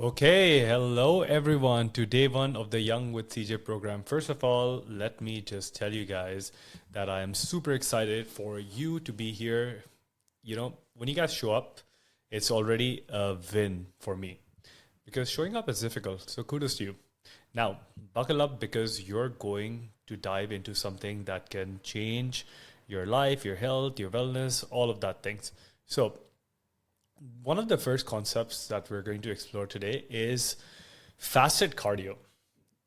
Okay, hello everyone to day one of the Young with CJ program. First of all, let me just tell you guys that I am super excited for you to be here. When you guys show up, it's already a win for me because showing up is difficult. So kudos to you. Now, buckle up because you're going to dive into something that can change your life, your health, your wellness, all of that things. So, one of the first concepts that we're going to explore today is fasted cardio.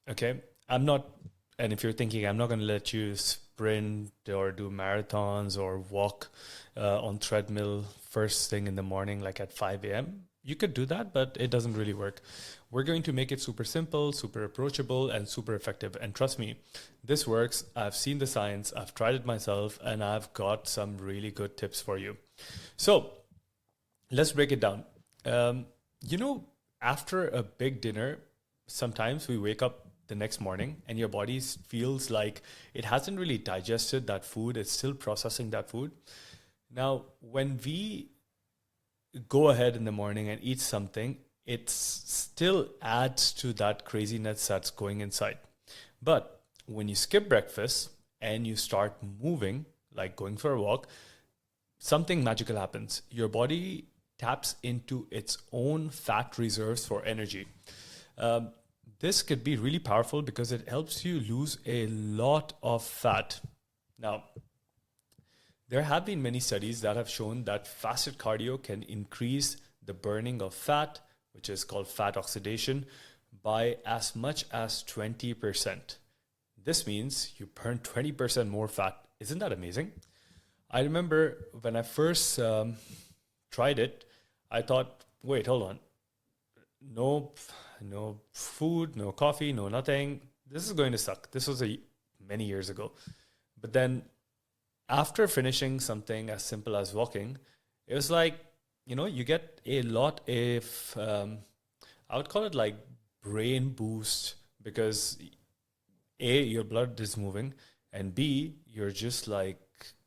Okay. And if you're thinking, I'm not going to let you sprint or do marathons or walk on treadmill first thing in the morning, like at 5 a.m., you could do that, but it doesn't really work. We're going to make it super simple, super approachable, and super effective. And trust me, this works. I've seen the science, I've tried it myself, and I've got some really good tips for you. So, let's break it down. Um, you know, After a big dinner, sometimes we wake up the next morning and your body feels like it hasn't really digested that food. It's still processing that food. Now, when we go ahead in the morning and eat something, it still adds to that craziness that's going inside. But when you skip breakfast and you start moving, like going for a walk, something magical happens. Your body taps into its own fat reserves for energy. Um, this could be really powerful because it helps you lose a lot of fat. Now, there have been many studies that have shown that fasted cardio can increase the burning of fat, which is called fat oxidation, by as much as 20%. This means you burn 20% more fat. Isn't that amazing? I remember when I first tried it, I thought, wait, hold on. No, no food, no coffee, no nothing. This is going to suck. This was many years ago. But then after finishing something as simple as walking, it was like, you get a lot of, I would call it like brain boost because A, your blood is moving, and B, you're just like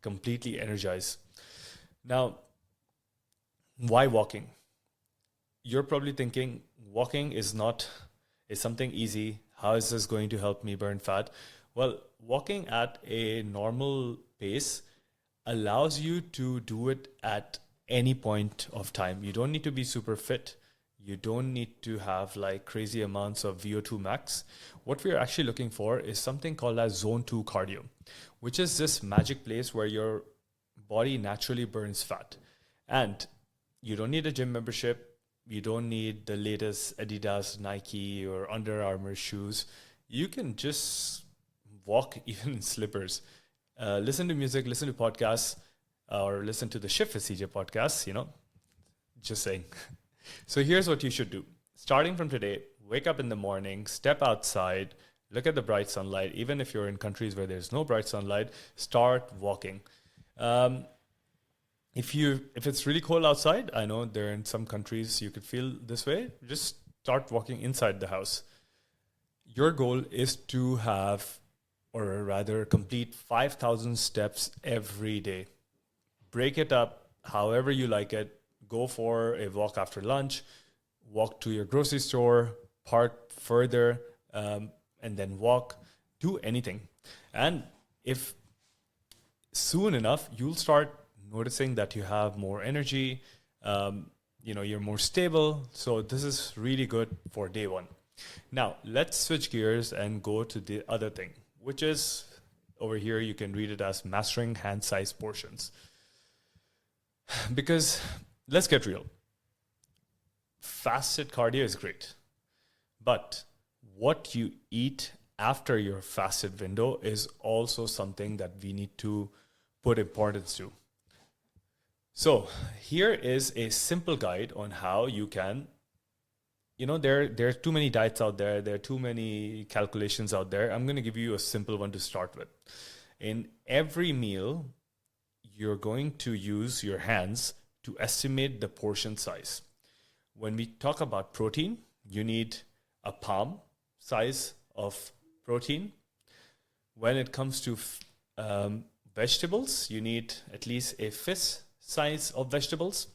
completely energized. Now, why walking? You're probably thinking walking is something easy. How is this going to help me burn fat? Well, walking at a normal pace allows you to do it at any point of time. You don't need to be super fit. You don't need to have like crazy amounts of VO2 max. What we're actually looking for is something called as zone 2 cardio, which is this magic place where your body naturally burns fat. And you don't need a gym membership. You don't need the latest Adidas, Nike, or Under Armour shoes. You can just walk even in slippers. Listen to music, listen to podcasts, or listen to the Shift with CJ podcasts, just saying. So here's what you should do. Starting from today, wake up in the morning, step outside, look at the bright sunlight. Even if you're in countries where there's no bright sunlight, start walking. Um, if it's really cold outside, I know there are in some countries you could feel this way, just start walking inside the house. Your goal is to have, or rather complete 5,000 steps every day. Break it up however you like it. Go for a walk after lunch, walk to your grocery store, park further, and then walk. Do anything. And if soon enough, you'll start noticing that you have more energy, you're more stable. So this is really good for day one. Now, let's switch gears and go to the other thing, which is over here, you can read it as mastering hand size portions. Because let's get real. Fasted cardio is great, but what you eat after your fasted window is also something that we need to put importance to. So here is a simple guide on how you can, there are too many diets out there. There are too many calculations out there. I'm going to give you a simple one to start with. In every meal, you're going to use your hands to estimate the portion size. When we talk about protein, you need a palm size of protein. When it comes to vegetables, you need at least a fist size of vegetables.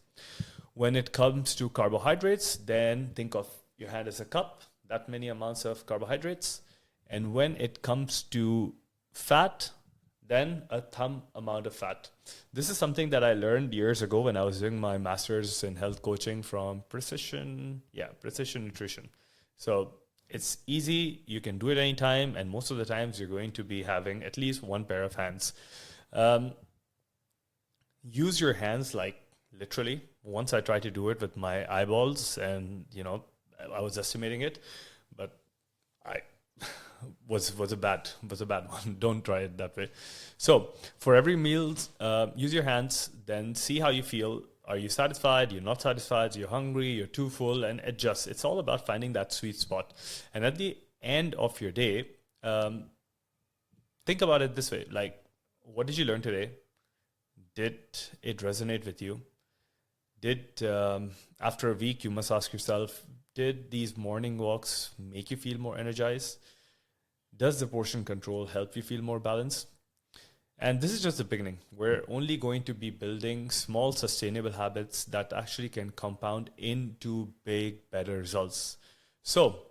When it comes to carbohydrates, then think of Your hand is a cup, that many amounts of carbohydrates. And when it comes to fat, then a thumb amount of fat. This is something that I learned years ago when I was doing my master's in health coaching from Precision Nutrition. So it's easy, you can do it anytime, and most of the times you're going to be having at least one pair of hands. Um, Use your hands like literally. Once I tried to do it with my eyeballs, and I was estimating it, but I was a bad one. Don't try it that way. So for every meal, use your hands. Then see how you feel. Are you satisfied? You're not satisfied? You're hungry? You're too full? And adjust. It's all about finding that sweet spot. And at the end of your day, think about it this way: like, what did you learn today? Did it resonate with you? Did After a week, you must ask yourself, did these morning walks make you feel more energized? Does the portion control help you feel more balanced? And this is just the beginning. We're only going to be building small, sustainable habits that actually can compound into big, better results. So,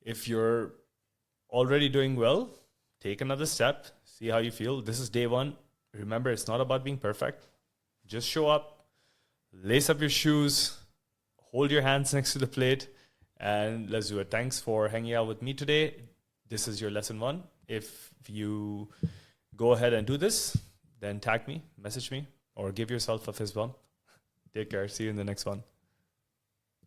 if you're already doing well, take another step, see how you feel. This is day one. Remember, it's not about being perfect. Just show up, lace up your shoes, hold your hands next to the plate, and let's do it. Thanks for hanging out with me today. This is your lesson one. If you go ahead and do this, then tag me, message me, or give yourself a fist bump. Take care. See you in the next one.